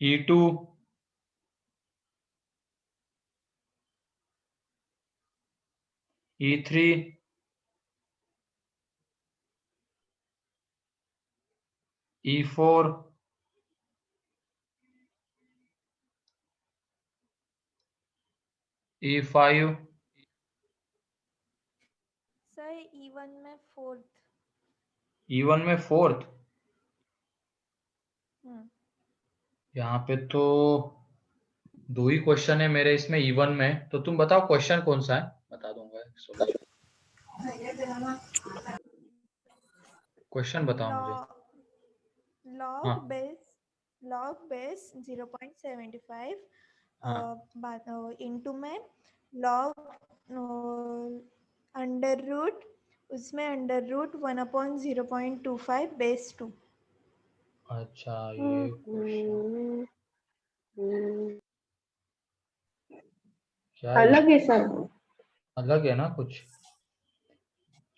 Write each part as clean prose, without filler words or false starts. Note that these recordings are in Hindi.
E2, E3, E4, E5, sir E1 में फोर्थ। E1 में फोर्थ। हम्म, यहाँ पे तो 2 ही क्वेश्चन है मेरे इसमें E1 में, तो तुम बताओ क्वेश्चन कौन सा है, बता दूंगा सॉल्यूशन। क्वेश्चन बताओ मुझे। लॉग हाँ बेस 0.75 हाँ इनटू में लॉग अंडर रूट, उसमें अंडर रूट 1/0.25 बेस 2। अच्छा, ये क्वेश्चन क्या है? अलग है सर। अलग है ना कुछ।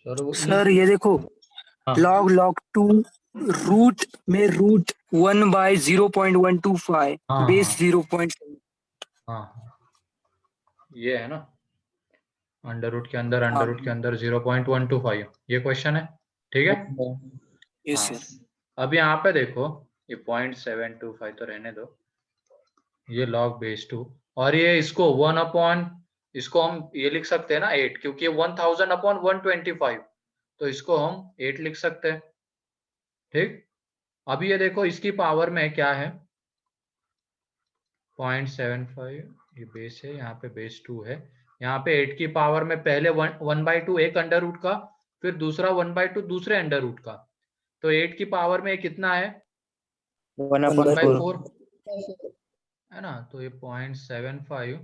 चलो सर ये देखो, हाँ log 2 रूट में रूट 1/0.125 हाँ बेस हाँ 0.7। हाँ हाँ, ये है ना, अंडर रूट के अंदर 0.125, ये क्वेश्चन है। ठीक है। यस हाँ, सर। अब यहाँ पे देखो, ये 0.725 तो रहने दो, ये लॉग बेस 2, और ये इसको 1/, इसको हम ये लिख सकते हैं ना 8, क्योंकि ये 1000/125, तो इसको हम 8 लिख सकते हैं। ठीक। अब ये देखो इसकी पावर में क्या है, 0.75, ये बेस है, यहाँ पे बेस 2 है, यहाँ पे 8 की पावर में पहले 1/2 एक अंडर रूट का, फिर दूसरा 1/2 दूसरे अंडर रूट का, तो 8 की पावर में कितना है, 1/4 है ना, तो ये 0.75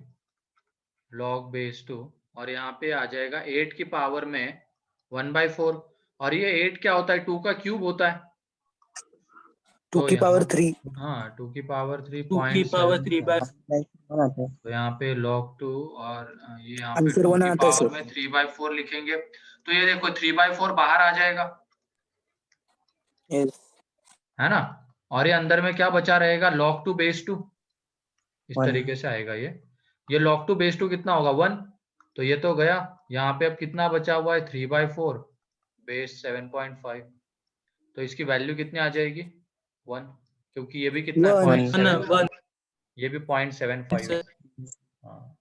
लॉग बेस 2, और यहाँ पे आ जाएगा 8 की पावर में 1/4, और ये 8 क्या होता है, 2 का क्यूब होता है, 2 तो की पावर यहाँ 3। हाँ 2 की पावर 3 2 की पावर 3/4। तो यहाँ पे log 2, और ये यहाँ पे आंसर 2 1 की आता है पावर सर। में 3/4 लिखेंगे, तो ये देखो 3/4 बाहर आ जाएगा, यस। है ना, और ये अंदर में क्या बचा रहेगा, log 2 बेस 2, इस 1 तरीके से आएगा ये log 2 बेस 2 कितना होगा, 1, तो ये तो गया, यहाँ पे अब कितना बचा हुआ है, 3/4 बेस 7.5, तो इसकी वैल्यू कितनी आ जाएगी, 1, क्योंकि ये भी कितना है, 1 0.75, ये भी 0.75 है। हाँ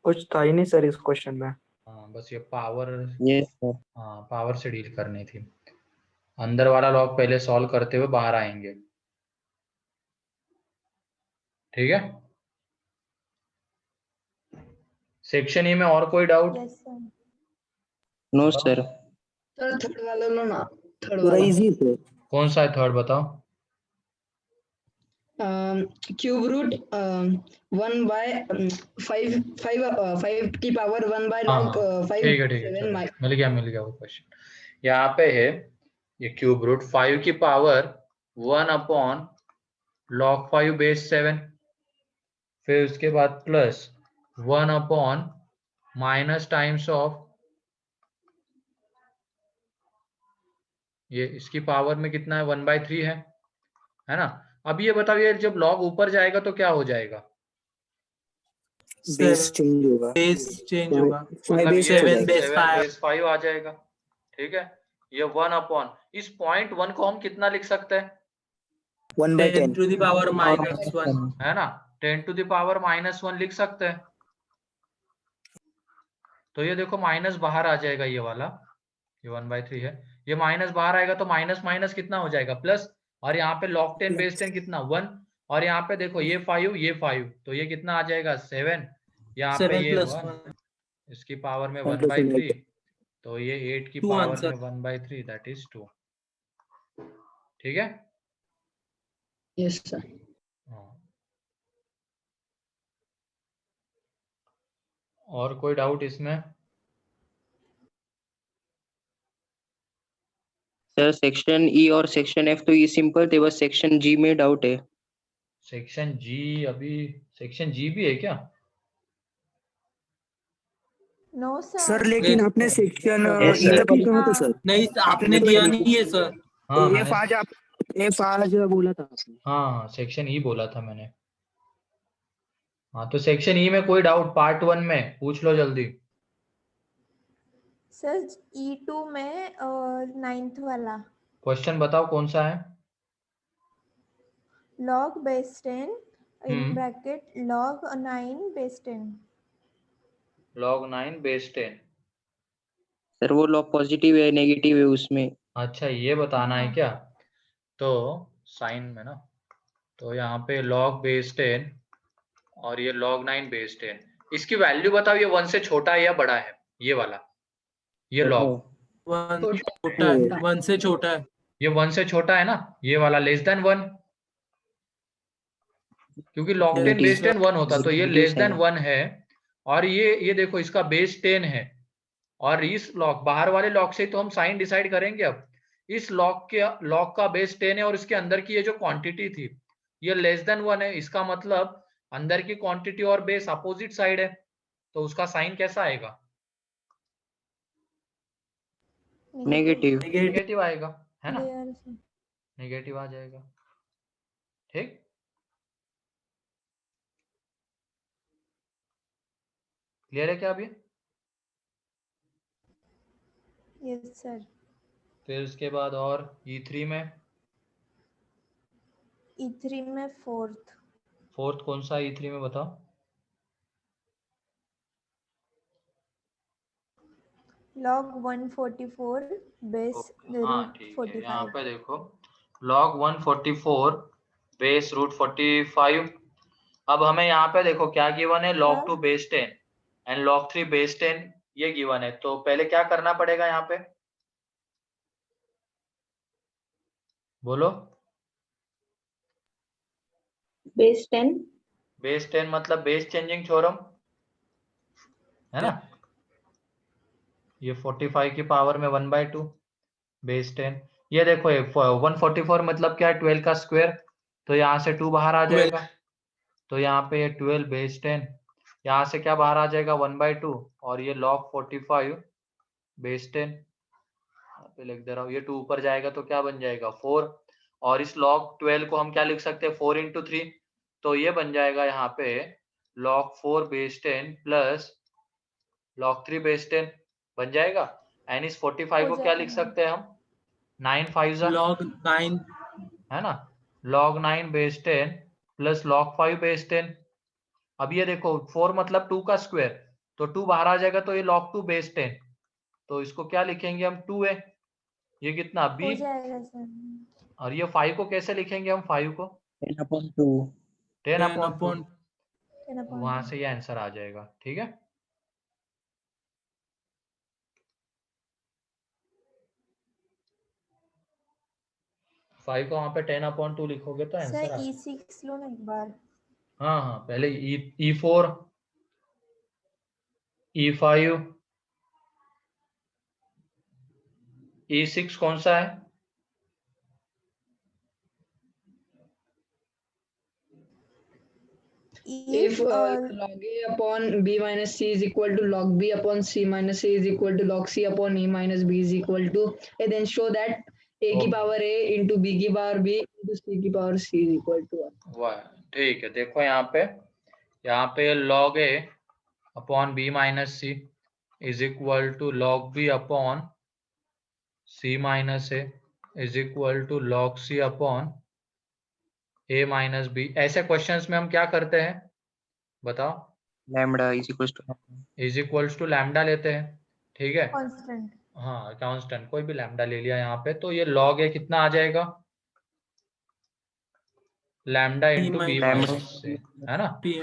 कुछ था ही नहीं सर इस क्वेश्चन में। हाँ, बस ये पावर, यस सर। हाँ पावर से डील करनी थी, अंदर वाला लॉग पहले सॉल्व करते हुए बाहर आएंगे। ठीक है। सेक्शन ई में और कोई doubt? Yes sir. No sir. Sir third वाला लो ना, थर्ड पूरा वाला इजी है। कौन सा है थर्ड, बताओ। क्यूब रूट 1/5 की पावर 1 हाँ log हाँ 5 ठीक है 7 चलो, मिल गया वो क्वेश्चन। यहाँ पे है ये क्यूब रूट 5 की पावर 1/log 5 बेस 7, फिर उसके बाद प्लस 1/ माइनस टाइम्स ऑफ, ये इसकी पावर में कितना है, 1/3 है ना। अब ये बताओ, ये जब लॉग ऊपर जाएगा तो क्या हो जाएगा, बेस चेंज होगा। बेस चेंज होगा, 5 मतलब बेस ये हो 7 जाएगा। बेस 7 5। बेस 5 आ जाएगा। ठीक है, ये 1/, इस 0.1 को हम कितना लिख सकते हैं, 1/10। 10 to the power -1। है ना, 10 to the power -1 लिख सकते हैं। तो ये देखो माइनस बाहर आ जाएगा, ये वाला, ये 1/3 है, ये माइनस बाहर आएगा तो माइनस माइनस कितना हो जाएगा, प्लस, और यहाँ पे log 10 बेस 10 कितना, 1, और यहाँ पे देखो ये 5, तो ये कितना आ जाएगा, 7, यहाँ पे 7 ये + 1, 1 इसकी पावर में 1 + 1/3, 8। तो ये 8 की 2 पावर आंसर। में 1/3 दैट इज 2। ठीक है। Yes sir. हाँ। और कोई डाउट इसमें? सर सेक्शन ई और सेक्शन एफ तो ये सिंपल थे, बस सेक्शन जी में डाउट है। सेक्शन जी, अभी सेक्शन जी भी है क्या? No sir sir. लेकिन आपने सेक्शन Yes, ई sir. तक ही कहा था सर। नहीं आपने दिया नहीं है सर। हाँ एफ आज आप F5 बोला था आपने। हाँ सेक्शन ई बोला था मैंने। हाँ तो सेक्शन ई में कोई डाउट पार्ट 1 में पूछ लो जल्दी। सर E2 में 9th वाला क्वेश्चन बताओ कौन सा है। log base 10 in hmm bracket log 9 base 10. log 9 base 10। Sir वो लॉग पॉजिटिव है नेगेटिव है उसमें। अच्छा ये बताना है हाँ। क्या। तो साइन में ना, तो यहाँ पे log base 10 और ये log 9 base 10, इसकी वैल्यू बताओ ये 1 से छोटा है या बड़ा है, ये वाला, ये log। 1 छोटा छोटा है, 1 से छोटा है। ये 1 से छोटा है ना, ये वाला लेस देन 1, क्योंकि log 10 Negative, बेस 10 1 होता, तो ये नेगेटिव लेस देन साइन। 1 है। और ये देखो इसका बेस 10 है, और इस लॉग बाहर वाले लॉग से तो हम साइन डिसाइड करेंगे। अब इस लॉग का बेस 10 है और इसके अंदर की ये जो क्वांटिटी थी ये लेस देन 1 है, इसका मतलब अंदर की क्वांटिटी और बेस अपोजिट साइड है, तो उसका साइन कैसा आएगा, नेगेटिव। नेगेटिव आएगा, है ना, There से। नेगेटिव आ जाएगा। ठीक, क्लियर है क्या अभी। Yes sir. फिर उसके बाद और E3 में, E3 में 4th फोर्थ कौन सा E3 में बताओ। log 144 base हाँ root ठीक है, यहाँ 45. पे देखो log 144 बेस रूट 45। अब हमें यहाँ पे देखो क्या गिवन है, log 2 base 10 and log 3 base 10 ये गिवन है। तो पहले क्या करना पड़ेगा यहाँ पे, बोलो। बेस 10 बेस 10 मतलब बेस चेंजिंग थ्योरम, है ना। ये 45 की पावर में 1/2 बेस 10। ये देखो ये 144 मतलब क्या है, 12 का स्क्वायर, तो यहाँ से 2 बाहर आ 12 जाएगा, तो यहाँ पे ये 12 बेस 10, यहाँ से क्या बाहर आ जाएगा 1/2, और ये log 45 बेस 10 यहाँ पे लिख दे रहा हूँ। ये 2 ऊपर जाएगा तो क्या बन जाएगा 4, और इस log 12 को हम क्या लिख सकते हैं 4 into 3, तो ये बन जाएगा यहाँ पे log 4 base 10 plus log 3 base 10 बन जाएगा। एंड इस 45 हो को क्या जाएगा लिख सकते हैं हम, 9 5 log 9 है ना, log 9 base 10 plus log 5 base 10। अब ये देखो 4 मतलब 2 का स्क्वायर, तो 2 बाहर आ जाएगा तो ये log 2 बेस 10, तो इसको क्या लिखेंगे हम 2 है, ये कितना हो b, जाएगा सर। और ये 5 को कैसे लिखेंगे हम 5 को 10/2। 10 10 अपॉन 2, upon वहां से ये आंसर आ जाएगा। ठीक है, फाइव को वहां पे 10/2 लिखोगे तो आंसर सर आ, E6 लो ना एक बार। हाँ हाँ पहले E4 E5 E6 कौन सा है, if log a upon b minus c is equal to log b upon c minus a is equal to log c upon a minus b is equal to a, then show that a की Okay. Power a into b की पावर b into c की power c is equal to 1. वाह ठीक है, देखो यहाँ पे log a upon b minus C is equal to log b upon c minus a is equal to log c upon a minus b। ऐसे क्वेश्चंस में हम क्या करते हैं बताओ, lambda is equal to is equals to lambda लेते हैं। ठीक है, कांस्टेंट। हाँ कांस्टेंट कोई भी लैम्डा ले लिया यहाँ पे, तो ये log a कितना आ जाएगा, lambda t into B minus minus से, है ना, t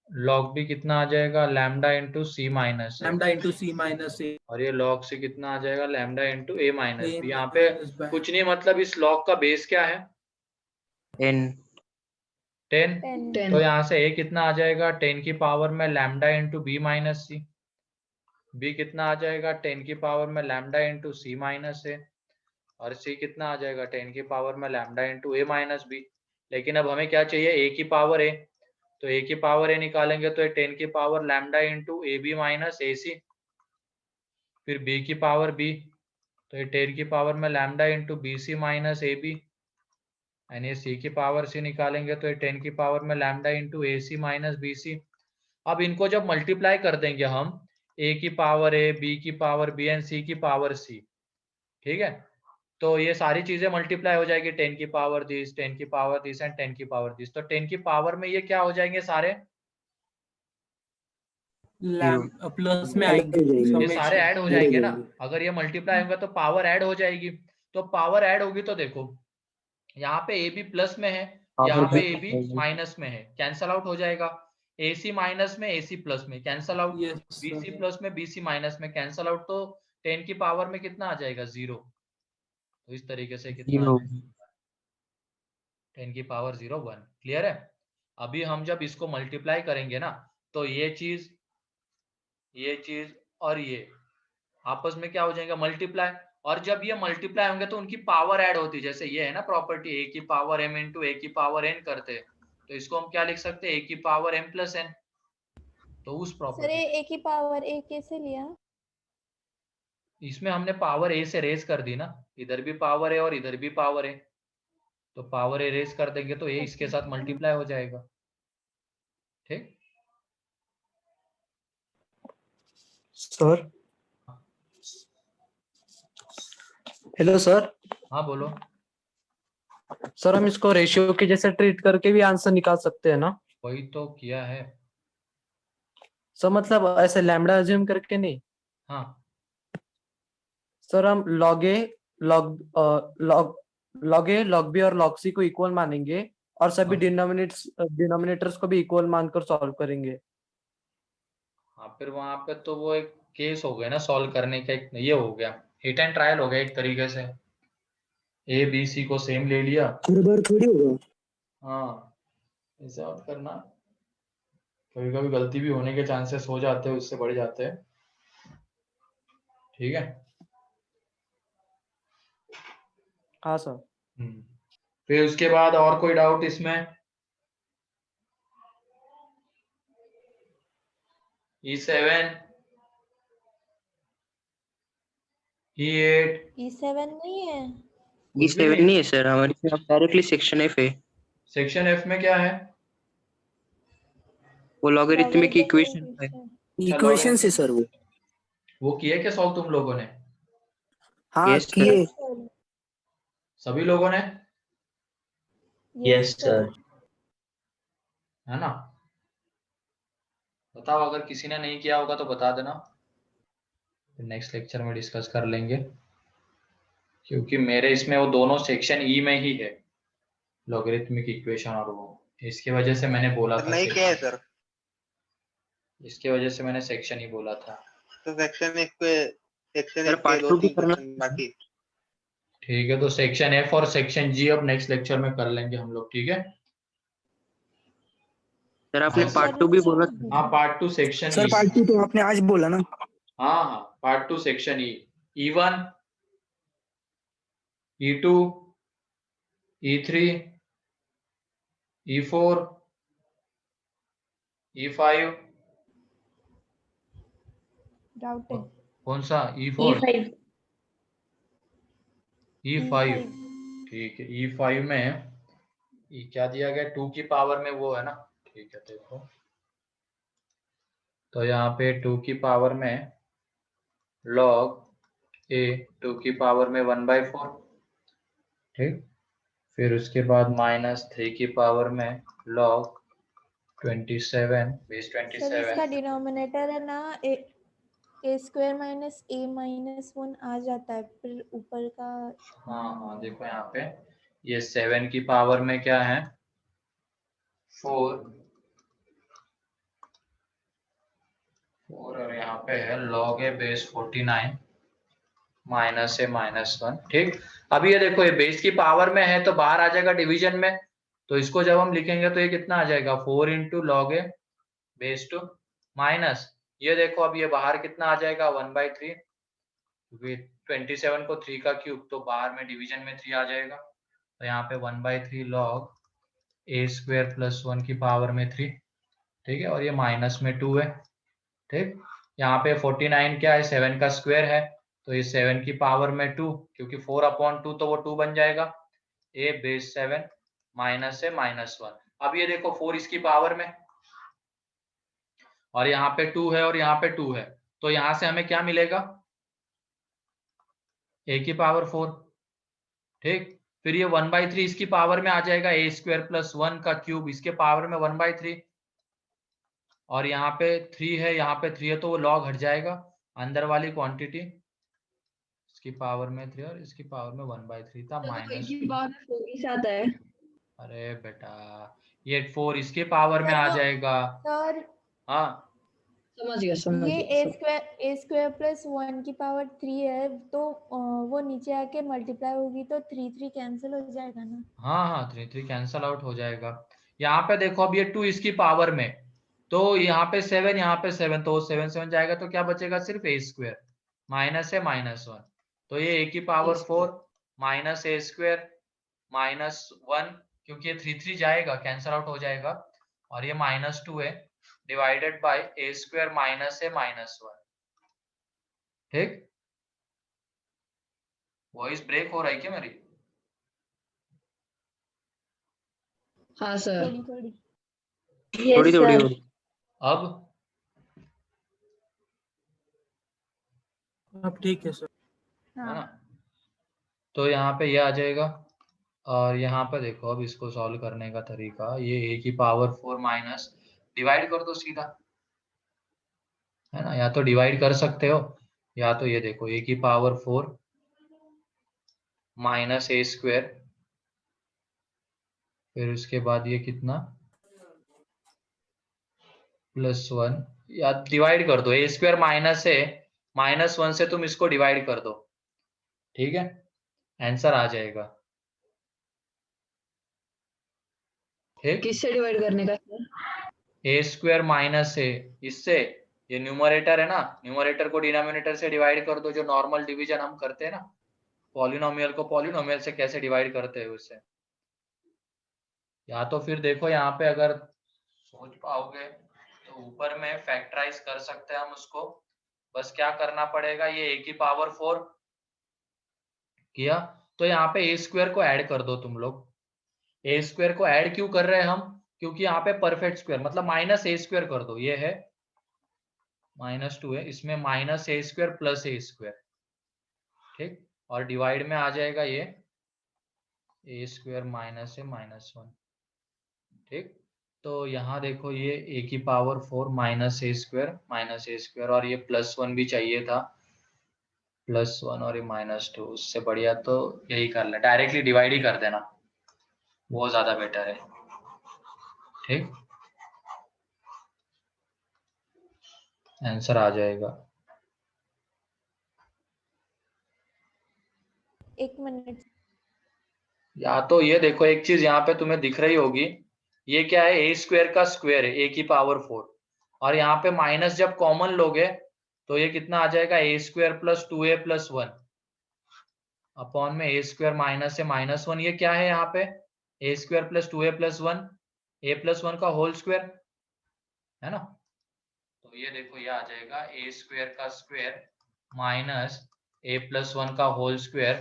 log b कितना आ जाएगा लैम्डा इंटू सी माइनस से, lambda into c minus a और ये log c कितना आ जाएगा lambda into a minus a B. यहाँ पे minus by कुछ नहीं, मतलब इस log का बेस क्या है n 10, 10 तो यहाँ से a कितना आ जाएगा 10 की पावर में lambda into b minus c, b कितना आ जाएगा 10 की पावर में lambda into C minus a, और c कितना आ जाएगा 10 की पावर में lambda into a minus b. लेकिन अब हमें क्या चाहिए a की पावर a, तो a की पावर a निकालेंगे तो ये 10 की power lambda into a b minus a c, फिर b की पावर b, तो ये 10 की पावर में lambda into B C minus A B, and ये सी की पावर सी निकालेंगे तो ये 10 की पावर में लैम्डा इंटू ए सी माइनस बी सी। अब इनको जब मल्टीप्लाई कर देंगे हम, ए की पावर ए, बी की पावर बी एंड सी की पावर सी, ठीक है, तो ये सारी चीजें मल्टीप्लाई हो जाएगी, 10 की पावर दिस, 10 की पावर दिस एंड 10 की पावर दिस। तो 10 की पावर में ये क्या हो जाएंगे सारे, प्लस में Add आएंगे हो जाएंगे। ये सारे summation। ऐड हो जाएंगे ना। अगर ये मल्टीप्लाई होगा तो पावर ऐड हो जाएगी। तो पावर ऐड होगी तो देखो यहाँ पे ए बी प्लस में है, यहाँ पे ए बी माइनस में है, कैंसल आउट हो जाएगा। ए सी माइनस में, ए सी प्लस में, cancel out. Yes, B sir. C plus में, बी सी माइनस में, कैंसल आउट। तो 10 की पावर में कितना आ जाएगा, 0। तो इस तरीके से कितना आ 0 जाएगा, 10 की पावर 0 1। क्लियर है। अभी हम जब इसको मल्टीप्लाई करेंगे ना, तो ये चीज और ये आपस में क्या हो जाएगा, मल्टीप्लाई। और जब ये मल्टीप्लाई होंगे तो उनकी पावर ऐड होती है। जैसे ये है ना प्रॉपर्टी, ए की पावर m इंटू ए की पावर n करते हैं, तो इसको हम क्या लिख सकते हैं, ए की पावर m प्लस n। तो उस सर प्रॉपर्टी ए की पावर ए कैसे लिया? इसमें हमने पावर ए से रेस कर दी ना, इधर भी पावर है और इधर भी पावर है, तो पावर ए रेस कर देंगे तो ए इसके साथ मल्टीप्लाई हो जाएगा। ठीक। Sir, hello sir. हाँ बोलो। सर हम इसको रेशियो के जैसे ट्रीट करके भी आंसर निकाल सकते हैं ना? वही तो किया है। सर मतलब ऐसे लैम्बडा अज्यूम करके नहीं। हाँ सर हम लॉग ए, लॉग बी और लॉग सी को इक्वल मानेंगे और सभी डिनोमिनेटर्स को भी इक्वल मानकर सॉल्व करेंगे। हाँ, फिर वहां पे तो वो एक केस हो गया ना सॉल्व करने का, एक ये हो गया, हिट एंड ट्रायल हो गया एक तरीके से। ए बी सी को सेम ले लिया। हर बार थोड़ी होगा। हाँ, ऐसे मत करना, कभी कभी गलती भी होने के चांसेस हो जाते हैं, उससे बढ़ जाते हैं। ठीक है। हाँ सर। फिर उसके बाद और कोई डाउट इसमें? E7, E8, E7 नहीं है। E7 नहीं है सर, हमारे पास डायरेक्टली सेक्शन एफ है। सेक्शन एफ में क्या है? वो लॉगरिथमिक इक्वेशन है। इक्वेशन से सर वो किए क्या सॉल्व तुम लोगों ने? हाँ Yes, sir. किए। सभी लोगों ने? Yes sir. है ना? बताओ, अगर किसी ने नहीं किया होगा तो बता देना, नेक्स्ट लेक्चर में डिस्कस कर लेंगे, क्योंकि मेरे इसमें वो दोनों सेक्शन ई में ही है, लॉगरिथमिक इक्वेशन और वो, इसकी वजह से मैंने बोला था नहीं क्या है सर, इसकी वजह से मैंने सेक्शन ही बोला था। तो सेक्शन एक पे सर पार्ट 2 भी करना बाकी। ठीक है, तो सेक्शन एफ और सेक्शन जी अब नेक्स्ट लेक्चर में कर लेंगे हम लोग। ठीक है सर, आपने हाँ, पार्ट 2 भी बोला था। हाँ पार्ट 2 सेक्शन सर पार्ट 2 तो आपने आज बोला ना। हाँ हाँ part 2 section E1, E2, E3, E4, E5, doubt है। कौन सा E4? E5। ठीक है, E5 में क्या दिया गया, 2 की पावर में वो है ना। ठीक है, देखो तो यहाँ पे 2 की पावर में log a 2 की पावर में 1/4। ठीक, फिर उसके बाद -3 की पावर में log 27 बेस सर इसका 27। डिनोमिनेटर है ना ए स्क्वायर माइनस ए माइनस 1 आ जाता है, फिर ऊपर का। हाँ हाँ देखो यहाँ पे ये 7 की पावर में क्या है, 4 और यहाँ पे है log a बेस 49 -1। ठीक, अभी ये देखो ये बेस की पावर में है तो बाहर आ जाएगा डिवीजन में, तो इसको जब हम लिखेंगे तो ये कितना आ जाएगा, 4 into log a base 2 minus, ये देखो अब ये बाहर कितना आ जाएगा, 1/3, क्योंकि 27 को 3 का क्यूब, तो बाहर में डिवीजन में 3 आ जाएगा, तो यहाँ पे 1/3 log a स्क्वायर प्लस 1 की पावर में 3। ठीक है, और ये माइनस में 2 है। ठीक, यहाँ पे 49 क्या है, 7 का स्क्वायर है, तो ये 7 की पावर में 2, क्योंकि 4/2 तो वो 2 बन जाएगा, a बेस 7 माइनस से -1। अब ये देखो 4 इसकी पावर में, और यहाँ पे 2 है और यहाँ पे 2 है, तो यहाँ से हमें क्या मिलेगा, a की पावर 4। ठीक, फिर ये 1/3 इसकी पावर में आ जाएगा, a² + 1 का क्यूब इसके पावर में 1/3, और यहाँ पे 3 है, यहाँ पे 3 है, तो वो लॉग हट जाएगा, अंदर वाली क्वांटिटी इसकी पावर में 3 और इसकी पावर में 1/3 था, एक ही -2। बार 4 ही आता है। अरे बेटा, ये 4 इसके पावर में आ सर, जाएगा। सर हाँ, समझ ये गया a² + 1 की पावर 3 है, तो वो नीचे आके मल्टीप्लाई होगी तो 3 कैंसिल हो जाएगा ना। हाँ, हाँ, 3 कैंसल आउट हो जाएगा। यहाँ पे देखो, अब ये 2 इसकी पावर में, तो यहाँ पे 7, यहाँ पे 7, तो 7 7 जाएगा, तो क्या बचेगा, सिर्फ a², माइनस है -1, तो ये a की पावर 4 माइनस a² -1, क्योंकि ये 3 जाएगा, कैंसल आउट हो जाएगा, और ये -2 है, डिवाइडेड बाय a² माइनस है -1। ठीक, वॉइस ब्रेक हो रहा है क्या मेरी? हाँ सर। थोड़ी थोड़ी। थोड़ी यस थोड़ी सर। होगी। अब अब ठीक है सर। है हाँ, ना, तो यहाँ पे ये आ जाएगा, और यहाँ पे देखो, अब इसको सॉल्व करने का तरीका, ये a की पावर 4 माइनस, डिवाइड कर दो सीधा, है ना, या तो डिवाइड कर सकते हो, या तो ये देखो a की पावर 4 माइनस a², फिर उसके बाद ये कितना, +1, या डिवाइड कर दो, a² माइनस है -1 से तुम इसको डिवाइड कर दो, ठीक है, आंसर आ जाएगा। ठीक, किससे डिवाइड करने का सर? a² माइनस है इससे, ये न्यूमरेटर है ना, न्यूमरेटर को डिनोमिनेटर से डिवाइड कर दो, जो नॉर्मल डिवीजन हम करते हैं ना, पॉलिनोमियल को पॉलिनोमियल से कैसे डिवाइड करते हैं उससे, या तो फिर देखो यहाँ पे अगर सोच पाओगे तो ऊपर में फैक्टराइज कर सकते हैं हम उसको, बस क्या करना पड़ेगा, ये a की पावर 4 किया, तो यहाँ पे a² को ऐड कर दो तुम लोग। a² को ऐड क्यों कर रहे हैं हम, क्योंकि यहाँ पे परफेक्ट स्क्वायर, मतलब -a² कर दो, ये है -2 है, इसमें -a² + a², ठीक, और डिवाइड में आ जाएगा ये a² माइनस है -1। ठीक, तो यहाँ देखो, ये a की पावर 4 -a², और ये +1 भी चाहिए था, +1 और ये -2, उससे बढ़िया तो यही कर ले, डायरेक्टली डिवाइड ही कर देना, वो ज्यादा बेटर है। ठीक, आंसर आ जाएगा। 1 मिनट। या तो ये देखो, एक चीज यहाँ पे तुम्हें दिख रही होगी, ये क्या है, a² का स्क्वायर है, a की पावर 4, और यहाँ पे माइनस जब कॉमन लोगे तो ये कितना आ जाएगा, a² + 2a + 1 अपॉन में a² माइनस से -1, ये क्या है यहाँ पे, a² + 2a + 1, a + 1 का होल स्क्वायर, है ना, तो ये देखो, ये आ जाएगा a² का स्क्वायर माइनस a + 1 का whole square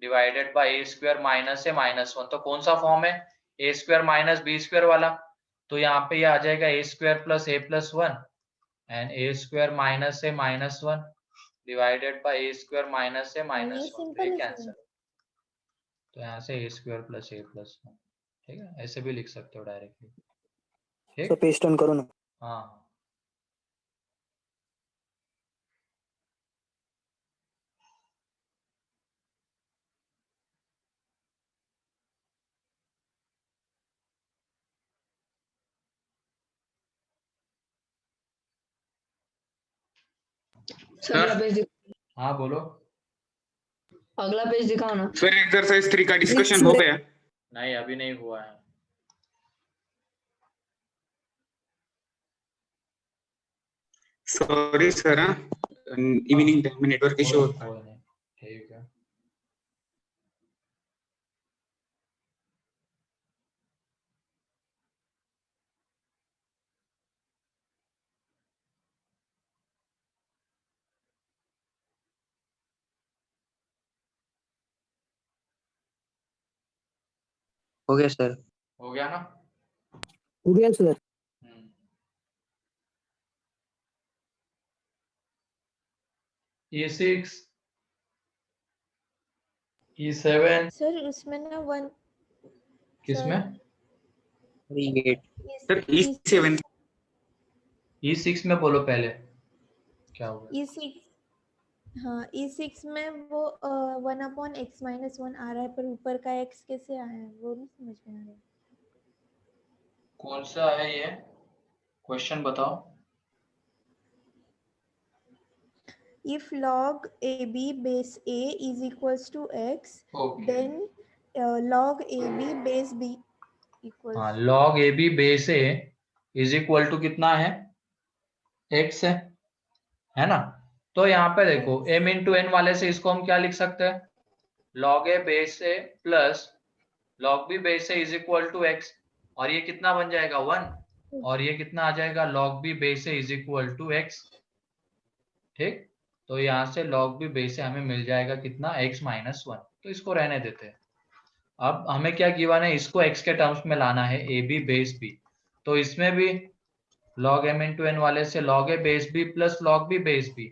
divided by a² minus से -1, तो कौन सा फॉर्म है, a² माइनस b² वाला, तो यहाँ पे ये आ जाएगा a² + a + 1 and a² minus से -1 डिवाइडेड बाय a² माइनस से ये -1, तो ये सिंपल है कैंसिल, सर। तो यहाँ से a² + a + 1, ठीक है, ऐसे भी लिख सकते हो डायरेक्टली। ठीक, सर पेस्ट ऑन करो ना। हाँ, सर अगला पेज हाँ बोलो। अगला पेज दिखाओ ना। सर एक्सरसाइज 3 का डिस्कशन हो गया? नहीं, अभी नहीं हुआ है। सॉरी सर, इवनिंग टाइम में नेटवर्क इशू होता है। कोई नहीं, ठीक है। हो गया सर। हो गया ना? हो गया सर। E6 E7 सर उसमें ना वन किसमें? 38 सर E7 E6 में बोलो पहले क्या हुआ? E6 हाँ E6 में वो 1/x-1 आ रहा है, पर ऊपर का x कैसे आया है वो नहीं समझ में आ रहा है। कौन सा है ये क्वेश्चन बताओ। If log AB base A is equals to x, okay then log AB base B equals हाँ, log AB base A is equal to कितना है? x है ना? तो यहाँ पे देखो x। m इंटू एन वाले से इसको हम क्या लिख सकते हैं? log A base A plus log B base A is equal to x, और ये कितना बन जाएगा 1, और ये कितना आ जाएगा log B base A is equal to x। ठीक, तो यहाँ से log B बेस A हमें मिल जाएगा कितना? x minus 1। तो इसको रहने देते हैं। अब हमें क्या गिवन है? इसको x के टर्म्स में लाना है, ए बी बेस बी। तो इसमें भी log m इंटू एन वाले से log a base b plus log b base b,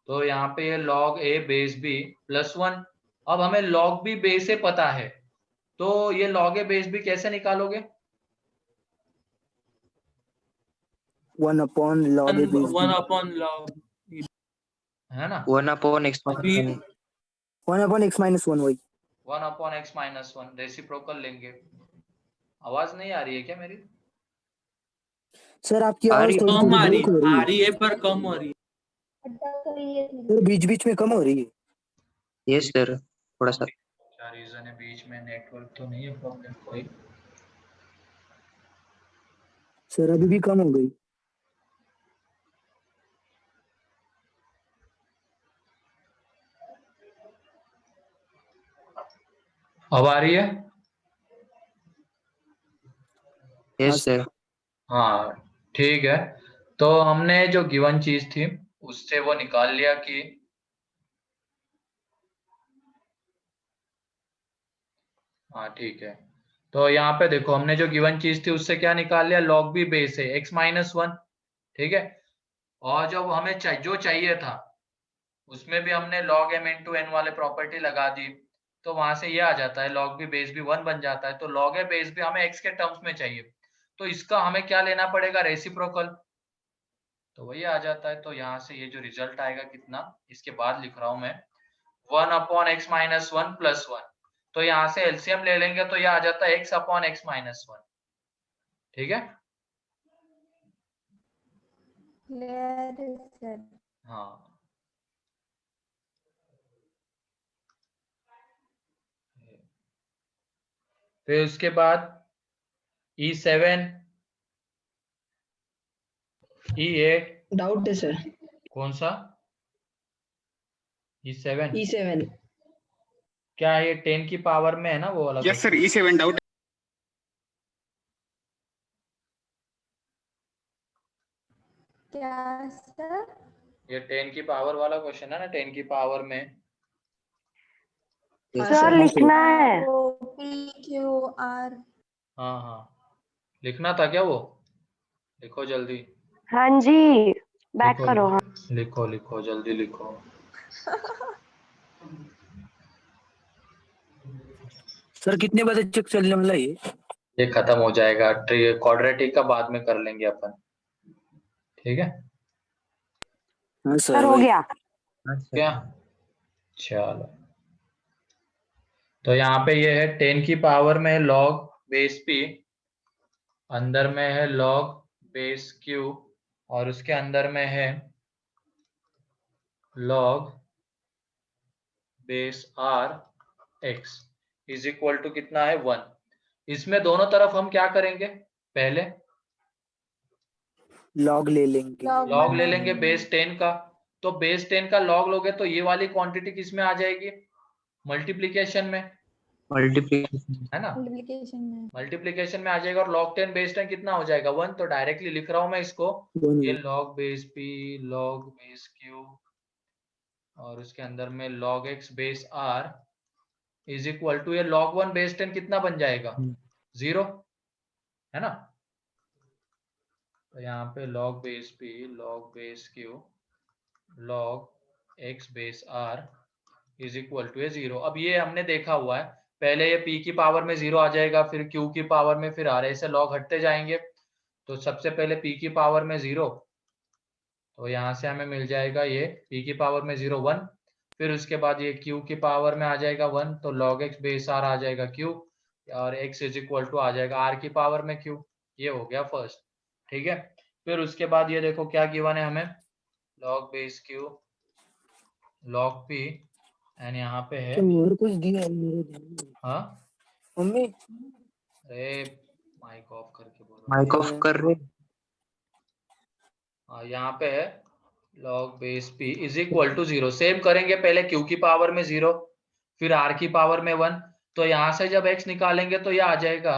तो यहाँ पे ये log a base b plus 1। अब हमें log b बेस a पता है, तो ये log a बेस b कैसे निकालोगे? 1/log A base one B। Upon log है ना? 1/x अभी 1/x-1 वही। 1/x-1 रेसिप्रोकल लेंगे। आवाज नहीं आ रही है क्या मेरी? सर आपकी आ आवाज रही थोड़ी कम थोड़ी आ ब्रेक हो रही है। रही है पर कम हो रही है। अड्डा करिए सर बीच बीच में कम हो रही है। यस सर, थोड़ा सा। क्या रीजन है? बीच में नेटवर्क तो नहीं है प्रॉब्लम कोई? सर अभी भी कम हो गई। अब आ रही है? Yes sir. हाँ ठीक है। तो हमने जो गिवन चीज थी उससे वो निकाल लिया कि हाँ ठीक है। तो यहाँ पे देखो हमने जो गिवन चीज थी उससे क्या निकाल लिया? log b बेस है x माइनस 1। ठीक है, और जो हमें जो चाहिए था उसमें भी हमने log m इंटू एन वाले प्रॉपर्टी लगा दी, तो वहां से ये आ जाता है log b बेस भी 1 बन जाता है। तो log a बेस भी हमें x के टर्म्स में चाहिए, तो इसका हमें क्या लेना पड़ेगा? रेसिप्रोकल। तो वही आ जाता है। तो यहाँ से ये जो रिजल्ट आएगा कितना, इसके बाद लिख रहा हूं मैं 1/x-1 प्लस 1। तो यहाँ से एलसीएम ले लेंगे तो ये आ जाता है x/x-1। ठीक है, क्लियर है सर। हाँ। फिर उसके बाद E7 E8 डाउट है सर। कौन सा? E7 E7 क्या ये 10 की पावर में है ना वो वाला? Yes sir E7 doubt. क्या सर? ये 10 की पावर वाला क्वेश्चन है ना, 10 की पावर में। सर लिखना है वो PQR। हाँ हाँ, लिखना था क्या वो? लिखो जल्दी। हाँ जी, बैक लिखो करो। हाँ लिखो लिखो जल्दी लिखो। सर कितने बजे चेक चलने वाला है ये खत्म हो जाएगा, क्वाड्रेटिक का बाद में कर लेंगे अपन। ठीक है हाँ सर, हो वही। गया। क्या? चलो, तो यहाँ पे ये है 10 की पावर में log बेस p, अंदर में है log बेस q, और उसके अंदर में है log base r x is equal to कितना है? 1। इसमें दोनों तरफ हम क्या करेंगे? पहले लॉग ले लेंगे। लॉग ले लेंगे बेस 10 का। तो बेस 10 का लॉग लोगे तो ये वाली क्वांटिटी किसमें आ जाएगी? मल्टीप्लीकेशन में, मल्टीप्लिकेशन है ना? मल्टीप्लिकेशन में। मल्टीप्लीकेशन में आ जाएगा, और log 10 बेस 10 कितना हो जाएगा? 1। तो डायरेक्टली लिख रहा हूं मैं इसको, ये log base p log base q और उसके अंदर में log x base r is equal to ये log 1 बेस 10 कितना बन जाएगा? 0 है ना। तो यहाँ पे log base p log base q log x base r is equal to 0। अब ये हमने देखा हुआ है, पहले ये p की पावर में 0 आ जाएगा, फिर q की पावर में फिर r, ऐसे log हटते जाएंगे। तो सबसे पहले p की पावर में 0, तो यहाँ से हमें मिल जाएगा ये p की पावर में 0 1, फिर उसके बाद ये q की पावर में आ जाएगा 1, तो log x बेस r आ जाएगा q, और x इज इक्वल टू आ जाएगा r की पावर में q। ये हो गया फर्स्ट, ठीक है। फिर उसके बाद ये देखो क्या गिवन है हमें, log base q log p, and यहाँ पे है और कुछ दिया है मेरे ध्यान में। हाँ, मम्मी अरे माइक ऑफ करके बोलो। माइक ऑफ कर रहे। यहाँ पे है log base p is equal to 0। Save करेंगे, पहले q की पावर में 0, फिर r की पावर में 1, तो यहाँ से जब x निकालेंगे तो यह आ जाएगा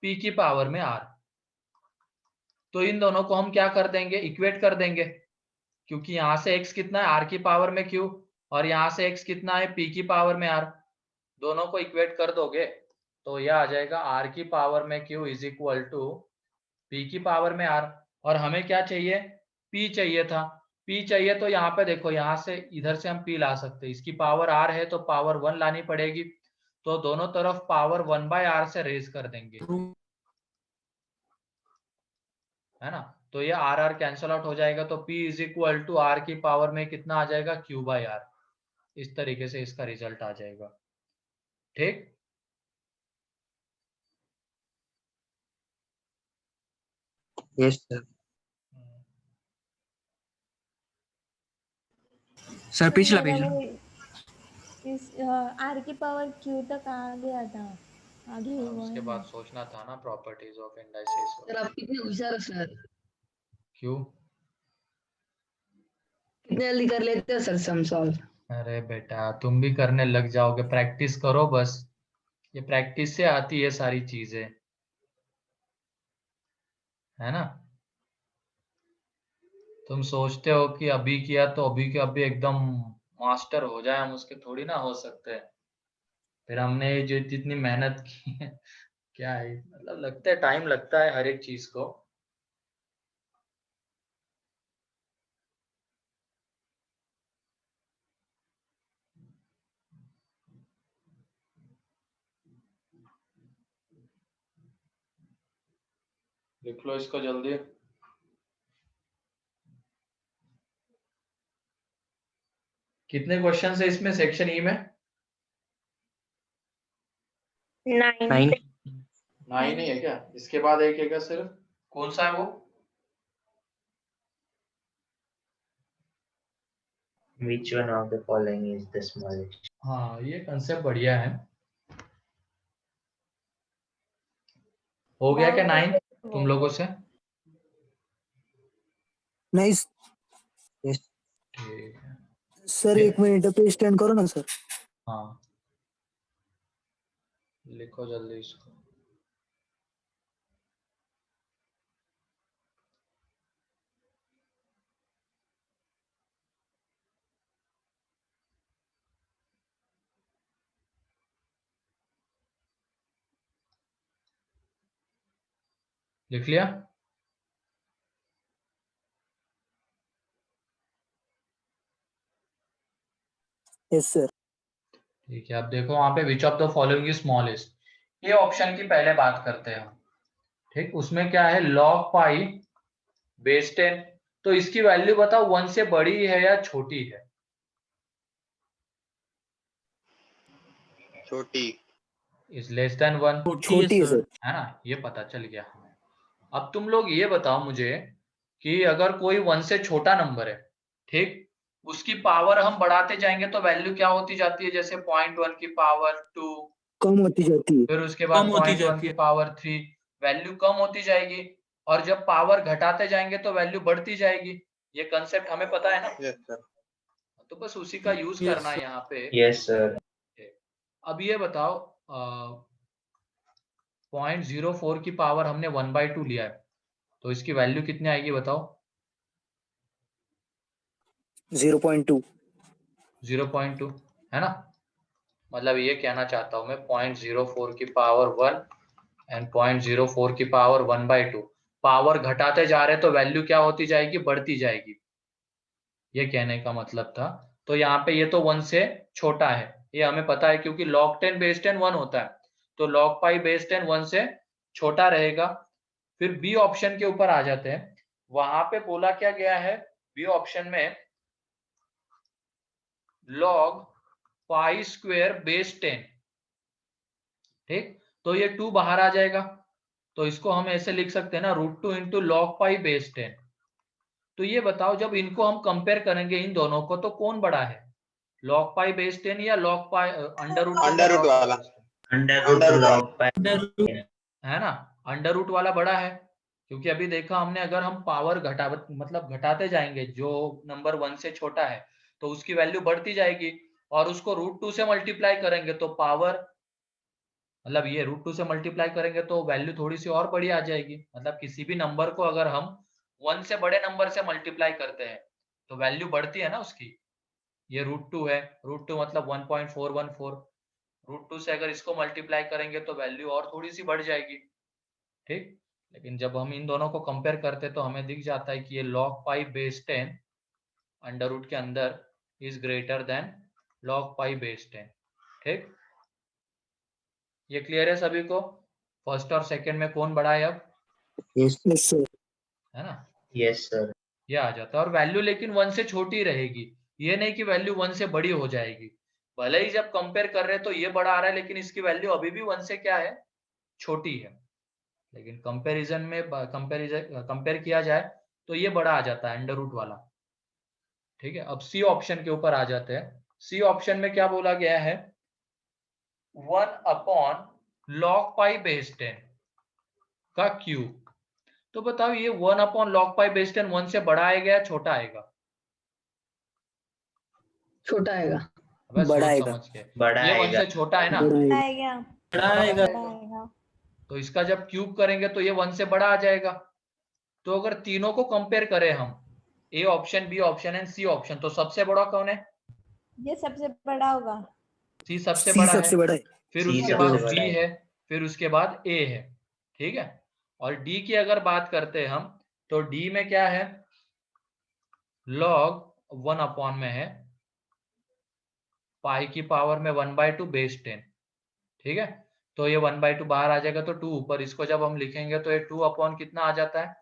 p की पावर में r। तो इन दोनों को हम क्या कर देंगे, इक्वेट कर देंगे, क्योंकि यहाँ से x कितना है, r की पावर में q, और यहाँ से x कितना है, p की पावर में r। दोनों को इक्वेट कर दोगे तो यह आ जाएगा r की पावर में q is equal to p की पावर में r। और हमें क्या चाहिए, p चाहिए था। p चाहिए तो यहाँ पे देखो, यहाँ से इधर से हम p ला सकते हैं, इसकी पावर r है तो पावर 1 लानी पड़ेगी, तो दोनों तरफ पावर 1/r से रेज कर देंगे, है ना। तो ये आर आर कैंसल आउट हो जाएगा, तो p is equal to r की पावर में कितना आ जाएगा, q/r। इस तरीके से इसका रिजल्ट आ जाएगा, ठीक। Yes sir. सर पिछला मेरा पेज। वो इस r की पावर q तक आ गया था, आगे हुआ उसके है। बाद सोचना था ना प्रॉपर्टीज ऑफ इंडाइसेस। सर आप कितने होशियार हो सर, क्यों? कितने जल्दी कर लेते हो सर सम सॉल्व। अरे बेटा तुम भी करने लग जाओगे, प्रैक्टिस करो बस, ये प्रैक्टिस से आती है सारी चीजें, है ना। तुम सोचते हो कि अभी किया तो अभी के अभी एकदम मास्टर हो जाए हम, उसके थोड़ी ना हो सकते हैं। फिर हमने जो जितनी मेहनत की है, क्या है, मतलब लगता है टाइम लगता है हर एक चीज को। लिख लो इसको जल्दी। कितने क्वेश्चन है इसमें सेक्शन ई में? 9. 9। 9 ही है क्या? इसके बाद एक है क्या सिर्फ? कौन सा है वो? Which one of the following is the smallest? हाँ ये कंसेप्ट बढ़िया है। हो गया क्या 9 तुम लोगों से? नहीं ठीक है। सर, एक मिनट पे स्टैंड करो ना सर। हाँ लिखो जल्दी इसको। लिख लिया? Yes sir. ठीक है, अब देखो वहां पे which of the following is smallest, ये ऑप्शन की पहले बात करते हैं हम, ठीक। उसमें क्या है, log पाई बेस 10, तो इसकी वैल्यू बताओ 1 से बड़ी है या छोटी है? छोटी। इज लेस देन 1, छोटी है सर। है ना, ये पता चल गया हमें। अब तुम लोग ये बताओ मुझे कि अगर कोई 1 से छोटा नंबर है, ठीक, उसकी पावर हम बढ़ाते जाएंगे तो वैल्यू क्या होती जाती है, जैसे 0.1 की पावर 2, कम होती जाती है। फिर उसके बाद कम होती 0.1 जाती की है। पावर 3, वैल्यू कम होती जाएगी, और जब पावर घटाते जाएंगे तो वैल्यू बढ़ती जाएगी। ये कंसेप्ट हमें पता है ना, Yes sir. तो बस उसी का यूज Yes, करना है sir. यहाँ पे। Yes sir. अब ये बताओ 0.04 की पावर हमने 1/2 लिया है, तो इसकी वैल्यू कितनी आएगी बताओ? 0.2। 0.2, है ना। मतलब ये कहना चाहता हूं मैं 0.04 की पावर 1 एंड 0.04 की पावर 1/2। पावर घटाते जा रहे तो वैल्यू क्या होती जाएगी, बढ़ती जाएगी, ये कहने का मतलब था। तो यहाँ पे ये तो 1 से छोटा है, ये हमें पता है क्योंकि log 10 बेस 10 1 होता है, तो log पाई बेस 10 1 से छोटा रहेगा। फिर बी ऑप्शन के ऊपर आ जाते हैं। वहां पे बोला क्या गया है बी ऑप्शन में, log पाई स्क्वायर बेस 10, ठीक। तो ये 2 बाहर आ जाएगा, तो इसको हम ऐसे लिख सकते हैं ना, √2 इंटू log पाई बेस 10। तो ये बताओ जब इनको हम कंपेयर करेंगे इन दोनों को, तो कौन बड़ा है, log पाई बेस 10 या log पाई अंडर रूट वाला, log pi. है ना, अंडर रूट वाला बड़ा है। क्योंकि अभी देखा हमने, अगर हम पावर घटाते जाएंगे, जो नंबर 1 से छोटा है तो उसकी वैल्यू बढ़ती जाएगी, और उसको √2 से मल्टीप्लाई करेंगे तो पावर, मतलब ये √2 से मल्टीप्लाई करेंगे तो वैल्यू थोड़ी सी और बड़ी आ जाएगी। मतलब किसी भी नंबर को अगर हम 1 से बड़े नंबर से मल्टीप्लाई करते हैं तो वैल्यू बढ़ती है ना उसकी। ये √2 है, √2 मतलब 1.414, √2 से अगर इसको मल्टीप्लाई करेंगे तो वैल्यू और थोड़ी सी बढ़ जाएगी, ठीक। लेकिन जब हम इन दोनों को कंपेयर करते तो हमें दिख जाता है कि ये log Pi base 10 under root के अंदर is greater than log Pi base 10, ठीक। ये क्लियर है सभी को, फर्स्ट और सेकंड में कौन बड़ा है अब, Yes, sir. है ना, Yes, sir. ये आ जाता है। और वैल्यू लेकिन 1 से छोटी रहेगी, ये नहीं कि वैल्यू 1 से बड़ी हो जाएगी। भले ही जब कंपेयर कर रहे हैं तो ये बड़ा आ रहा है, लेकिन इसकी वैल्यू अभी भी 1 से क्या है, छोटी है। लेकिन कंपैरिजन में कंपेयर किया जाए तो ये बड़ा आ जाता है अंडर रूट वाला, ठीक है। अब सी ऑप्शन के ऊपर आ जाते हैं। सी ऑप्शन में क्या बोला गया है, 1 log पाई बेस 10 का क्यूब। तो बताओ ये 1 log पाई बेस 10 1 से बड़ा आएगा या छोटा आएगा, छोटा आएगा। बस बड़ा सोच आएगा। समझ के, बड़ा ये 1 आएगा। से छोटा है ना, बड़ा आएगा बड़ा आएगा। आएगा। तो इसका जब क्यूब करेंगे तो ये 1 से बड़ा आ जाएगा। तो अगर तीनों को कंपेयर करें हम, A option, B option and C option, तो सबसे बड़ा कौन है, ये सबसे बड़ा होगा। सी सबसे सी बड़ा सबसे है, बड़ा है। फिर C उसके सबसे बाद बड़ा बी है। है, फिर उसके बाद ए है, ठीक है। और डी की अगर बात करते हैं हम, तो डी में क्या है, log 1 में है पाई की पावर में 1/2 बेस 10, ठीक है। तो ये 1/2 बाहर आ जाएगा तो 2 ऊपर, इसको जब हम लिखेंगे तो ये 2 कितना आ जाता है,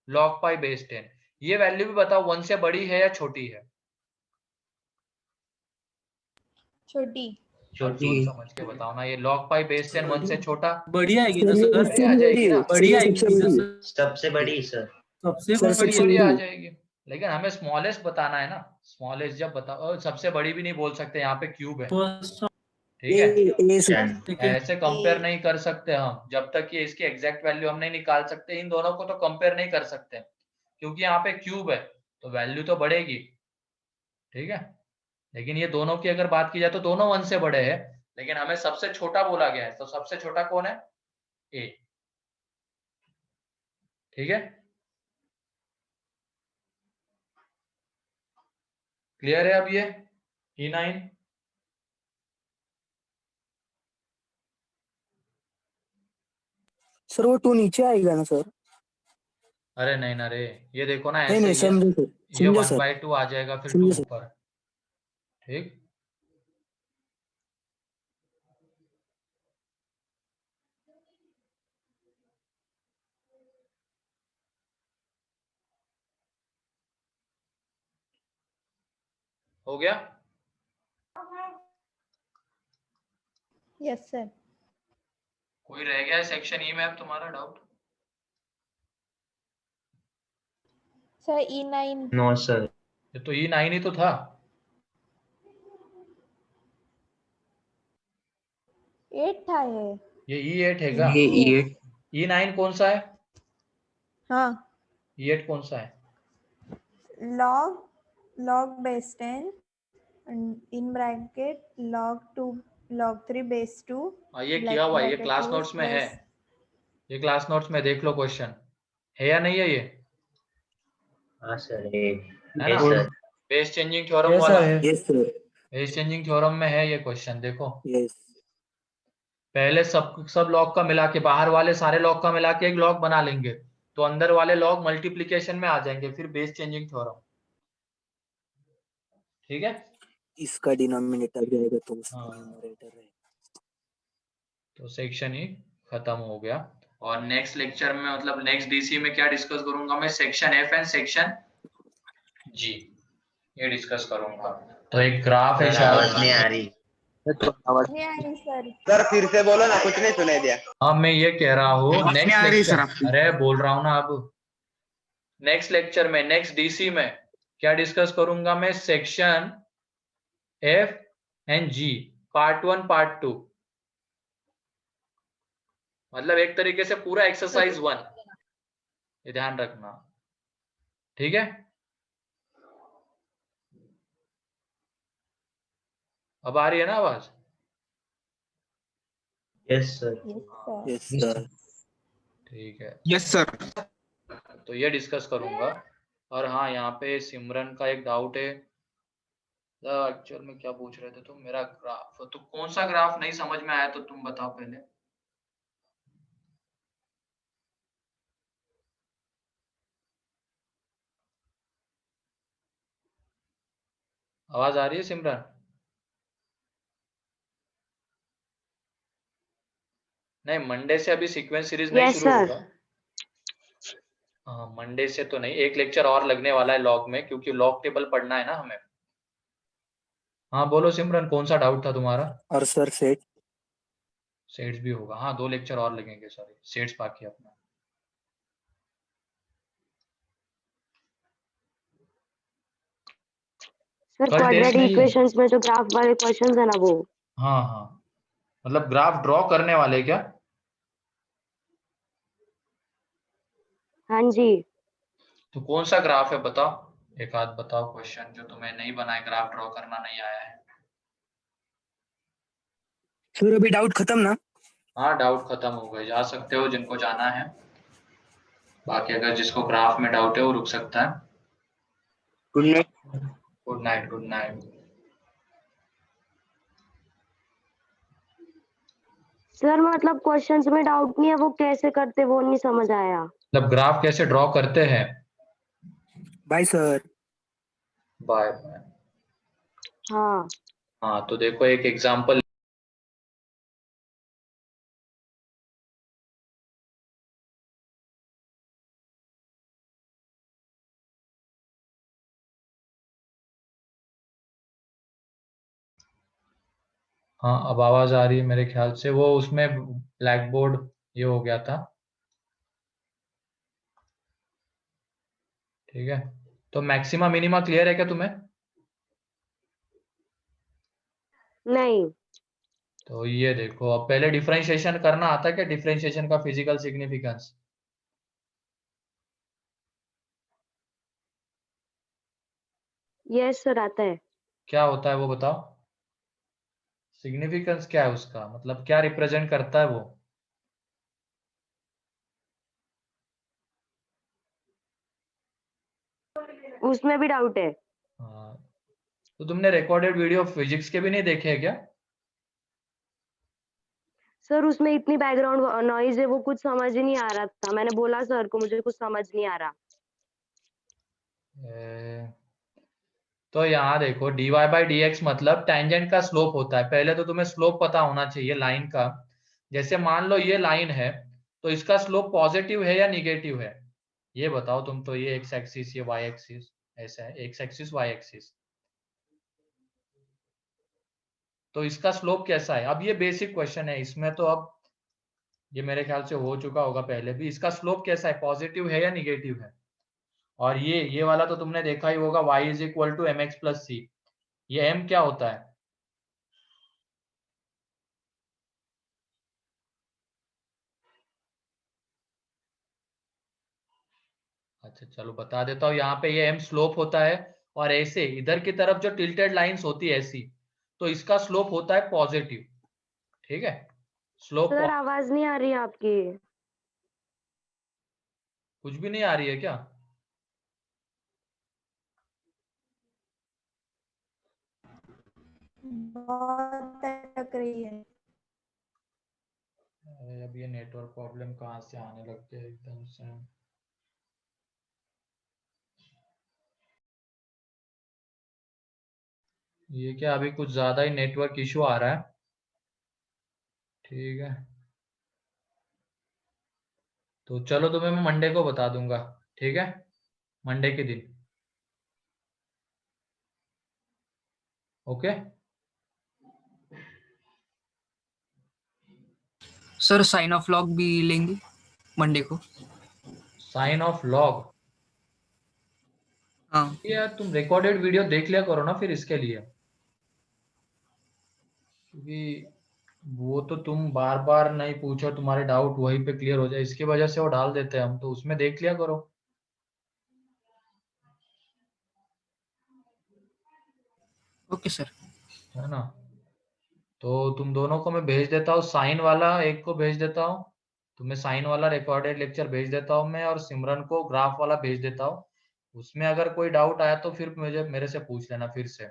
log पाई बेस 10। ये वैल्यू भी बताओ 1 से बड़ी है या छोटी है, छोटी। अब सोच समझ के बताओ ना, ये log पाई बेस 10 1 से छोटा, बढ़िया आएगी ना सर ये सर, इससे आ भी जाएगी बड़ी ना, है। बढ़िया सर ये आएगी सबसे ना बड़ी है। सर, सबसे बड़ी सर। सबसे सर बड़ी सबसे बड़ी आ बड़ी है। जाएगी। लेकिन हमें स्मॉलेस्ट बताना है ना, स्मॉलेस्ट जब बताओ, सबसे बड़ी भी नहीं बोल सकते, यहाँ पे क्यूब है, फर्स्ट ठीक है। ए सर। 10. सेकंड ऐसे कंपेयर नहीं कर सकते हम, जब तक ये इसकी एग्जैक्ट वैल्यू हम नहीं निकाल सकते। इन दोनों को तो कंपेयर नहीं कर सकते क्योंकि यहाँ पे क्यूब है, तो वैल्यू तो बढ़ेगी, ठीक है। लेकिन ये दोनों की अगर बात की जाए तो दोनों 1 से बड़े हैं, लेकिन हमें सबसे छोटा बोला गया है, तो सबसे छोटा कौन है, ए, ठीक है। क्लियर है अब ये E9? सर वो 2 नीचे आएगा ना सर? अरे नहीं ना रे, ये देखो ना, नहीं ऐसे नहीं ये समझे सर। ये समझा सर। 1/2 आ जाएगा, फिर 2 समझे सर। ऊपर, ठीक। हो गया? Yes sir. कोई रह गया है सेक्शन ई में अब तुम्हारा doubt? Sir E9। No, sir. ये तो E9 ही तो था। 8 था ये E8 है क्या? ये E8 E9 कौन सा है? हाँ। E8 कौन सा है? log base 10 in bracket log 2 log 3 base 2 हाँ, ये किया हुआ है, ये क्लास नोट्स में है, ये क्लास नोट्स में देख लो, क्वेश्चन है या नहीं है ये, हाँ सर, है yes ना, sir. Base changing theorem yes वाला, सर है। Yes sir. Base changing theorem में है ये क्वेश्चन, देखो। यस। पहले सब लॉग का मिला के, बाहर वाले सारे लॉग का मिला के एक लॉग बना लेंगे, तो अंदर वाले लॉग मल्टीप्लीकेशन में आ जाएंगे, फिर बेस चेंजिंग थ्योरम। ठीक है, इसका डिनोमिनेटर रहेगा तो उसका हाँ। न्यूमरेटर रहेगा। तो सेक्शन ही खत्म हो गया। और नेक्स्ट लेक्चर में, मतलब नेक्स्ट डीसी में क्या डिस्कस करूंगा मैं, सेक्शन एफ एंड सेक्शन जी, ये डिस्कस करूंगा। तो एक ग्राफ है सर आवाज नहीं शायद। आ रही। नहीं आई सर। सर फिर से बोलो ना, कुछ नहीं सुनाई दिया। हाँ, मैं ये कह रहा हूँ आवाज नहीं नेक्स्ट आ रही सर लेक्चर, आपकी। अरे बोल रहा हूँ ना, अब नेक्स्ट लेक्चर में, नेक्स्ट डीसी में क्या डिस्कस करूंगा मैं, section F and G, part 1 part 2, मतलब एक तरीके से पूरा एक्सरसाइज 1, ये ध्यान रखना। ठीक है, अब आ रही है ना आवाज? Yes sir. Yes sir. Yes sir. ठीक है, यस सर। तो ये डिस्कस करूंगा। और हाँ, यहाँ पे सिमरन का एक डाउट है, एक्चुअल में क्या पूछ रहे थे तुम, मेरा ग्राफ, तो कौन सा ग्राफ नहीं समझ में आया, तो तुम बताओ पहले। आवाज आ रही है सिमरन? नहीं, मंडे से अभी सीक्वेंस सीरीज नहीं शुरू होगा। हाँ, मंडे से तो नहीं, एक लेक्चर और लगने वाला है लॉग में, क्योंकि लॉग टेबल पढ़ना है ना हमें। हाँ बोलो सिमरन, कौन सा डाउट था तुम्हारा? और सर सेट सेट्स भी होगा, हाँ 2 लेक्चर और लगेंगे, सॉरी सेट्स बाकी है अपना। सर कल टेस्ट क्वाड्रेटिक नहीं है? इक्वेशंस में जो ग्राफ वाले क्वेश्चंस है ना वो। हाँ हाँ, मतलब ग्राफ ड्रॉ करने वाले क्या? हाँ जी। तो कौन सा ग्राफ है बताओ, एक आध बताओ क्वेश्चन जो तुम्हें नहीं बनाए, ग्राफ ड्रॉ करना नहीं आया है। सर अभी डाउट खत्म ना? हाँ, डाउट खत्म हो गए, जा सकते हो जिनको जाना है, बाकी अगर जिसको ग्राफ में डाउट है वो रुक सकता है। Good night. Good night, good night. Sir मतलब क्वेश्चंस में डाउट नहीं है, वो कैसे करते वो नहीं समझ आया। मतलब ग्राफ कैसे ड्रॉ करते हैं? Bye sir. बाय। हाँ। हाँ, तो देखो एक एग्जांपल, हाँ अब आवाज आ रही है मेरे ख्याल से, वो उसमें ब्लैक बोर्ड ये हो गया था। ठीक है, तो मैक्सिमा मिनिमा क्लियर है क्या तुम्हें? नहीं। तो ये देखो, अब पहले डिफरेंशिएशन करना आता है क्या, डिफरेंशिएशन का फिजिकल सिग्निफिकेंस? यस सर आता है। क्या होता है वो बताओ, सिग्निफिकेंस क्या है उसका, मतलब क्या रिप्रेजेंट करता है वो? उसमें भी डाउट है। हाँ, तो तुमने रिकॉर्डेड वीडियो फिजिक्स के भी नहीं देखे हैं क्या? सर उसमें इतनी बैकग्राउंड नॉइज है, वो कुछ समझ ही नहीं आ रहा था, मैंने बोला सर को मुझे कुछ समझ नहीं आ रहा। तो यहाँ देखो, dy बाई डी एक्स मतलब टेंजेंट का स्लोप होता है, पहले तो तुम्हें स्लोप पता होना चाहिए लाइन का। जैसे मान लो ये लाइन है, तो इसका स्लोप पॉजिटिव है या निगेटिव है, ये बताओ तुम। तो ये एक्स एक्सिस, ये वाई एक्सिस, ऐसा है एक्स एक्सिस वाई एक्सिस, तो इसका स्लोप कैसा है? अब ये बेसिक क्वेश्चन है, इसमें तो अब ये मेरे ख्याल से हो चुका होगा पहले भी, इसका स्लोप कैसा है, पॉजिटिव है या निगेटिव है? और ये वाला तो तुमने देखा ही होगा, y is equal to m x plus c, ये m क्या होता है? अच्छा चलो बता देता हूँ, यहाँ पे ये m स्लोप होता है, और ऐसे इधर की तरफ जो टिल्टेड लाइंस होती है ऐसी, तो इसका स्लोप होता है पॉजिटिव। ठीक है, स्लोप सर आवाज नहीं आ रही है आपकी। कुछ भी नहीं आ रही है क्या? बहुत अटक रही है। अरे अब ये नेटवर्क प्रॉब्लम कहाँ से आने लगते हैं एकदम से। ये क्या अभी कुछ ज्यादा ही नेटवर्क इशू आ रहा है। ठीक है, तो चलो तुम्हें मैं मंडे को बता दूंगा। ठीक है, मंडे के दिन। Okay sir sign off log भी लेंगे मंडे को। Sign off log? हाँ यार तुम रिकॉर्डेड वीडियो देख लिया करो ना फिर इसके लिए, क्योंकि वो तो तुम बार बार नहीं पूछो, तुम्हारे डाउट वहीं पे क्लियर हो जाए, इसकी वजह से वो डाल देते हैं हम, तो उसमें देख लिया करो। Okay sir. है ना, तो तुम दोनों को मैं भेज देता हूँ, साइन वाला एक को भेज देता हूँ, तुम्हें साइन वाला रिकॉर्डेड लेक्चर भेज देता हूँ मैं, और सिमरन को ग्राफ वाला भेज देता हूँ। उसमें अगर कोई डाउट आया तो फिर मुझे मेरे से पूछ लेना फिर से,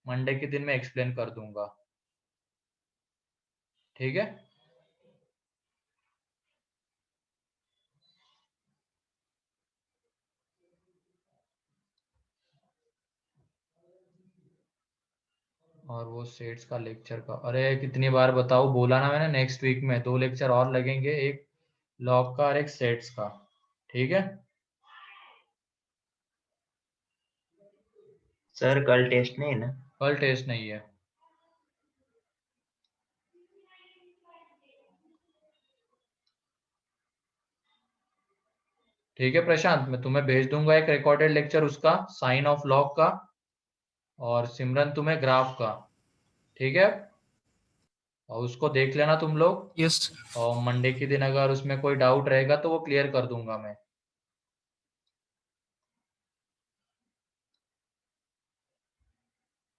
मंडे के दिन मैं एक्सप्लेन कर दूंगा। ठीक है, और वो सेट्स का लेक्चर का, अरे कितनी बार बताऊँ, बोला ना मैंने, नेक्स्ट वीक में 2 लेक्चर और लगेंगे, एक लॉग का और एक सेट्स का। ठीक है, सर कल टेस्ट नहीं है ना? कल टेस्ट नहीं है। ठीक है प्रशांत, मैं तुम्हें भेज दूंगा एक रिकॉर्डेड लेक्चर उसका, साइन ऑफ लॉग का, और सिमरन तुम्हें ग्राफ का। ठीक है, और उसको देख लेना तुम लोग, यस। और मंडे के दिन अगर उसमें कोई डाउट रहेगा तो वो क्लियर कर दूंगा मैं।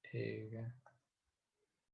ठीक है।